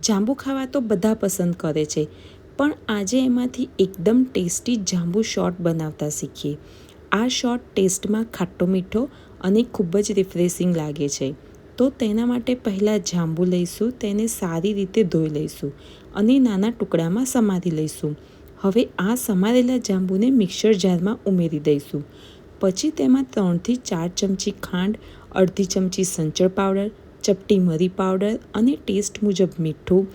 જાંબુ ખાવા તો બધા પસંદ કરે છે, પણ આજે એમાંથી એકદમ ટેસ્ટી જાંબુ શોટ બનાવતા શીખીએ. આ શોટ ટેસ્ટમાં ખાટો મીઠો અને ખૂબ જ રિફ્રેશિંગ લાગે છે. તો તેના માટે પહેલાં જાંબુ લઈશું, તેને સારી રીતે ધોઈ લઈશું અને નાના ટુકડામાં સમારી લઈશું. હવે આ સમારેલા જાંબુને મિક્સર જારમાં ઉમેરી દઈશું. પછી તેમાં 3થી 4 ચમચી ખાંડ, અડધી ચમચી સંચળ પાવડર, ચપટી મરી પાવડર અને ટેસ્ટ મુજબ મીઠું,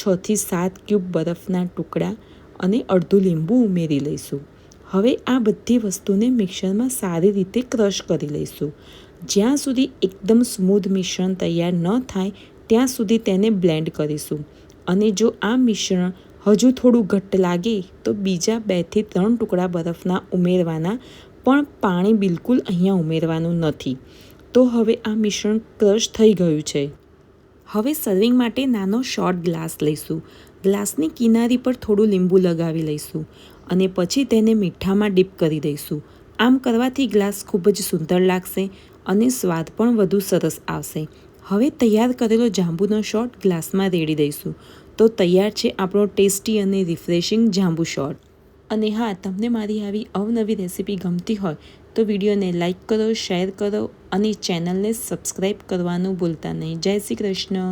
6થી 7 ક્યુબ બરફના ટુકડા અને અડધું લીંબુ ઉમેરી લઈશું. હવે આ બધી વસ્તુને મિક્સરમાં સારી રીતે ક્રશ કરી લઈશું. જ્યાં સુધી એકદમ સ્મૂધ મિશ્રણ તૈયાર ન થાય ત્યાં સુધી તેને બ્લેન્ડ કરીશું. અને જો આ મિશ્રણ હજુ થોડું ઘટ્ટ લાગે તો બીજા 2થી 3 ટુકડા બરફના ઉમેરવાના, પણ પાણી બિલકુલ અહીંયા ઉમેરવાનું નથી. તો હવે આ મિશ્રણ ક્રશ થઈ ગયું છે. હવે સર્વિંગ માટે નાનો શોર્ટ ગ્લાસ લઈશું. ગ્લાસની કિનારી પર થોડું લીંબુ લગાવી લઈશું અને પછી તેને મીઠામાં ડીપ કરી દઈશું. આમ કરવાથી ગ્લાસ ખૂબ જ સુંદર લાગશે અને સ્વાદ પણ વધુ સરસ આવશે. હવે તૈયાર કરેલો જાંબુનો શોટ ગ્લાસમાં રેડી દઈશું. તો તૈયાર છે આપણો ટેસ્ટી અને રિફ્રેશિંગ જાંબુ શોટ. અને હા, તમને મારી આવી અવનવી રેસીપી ગમતી હોય તો વિડીયોને લાઇક કરો, શેર કરો અને ચેનલને સબસ્ક્રાઈબ કરવાનું ભૂલતા નહીં. જય શ્રી કૃષ્ણ.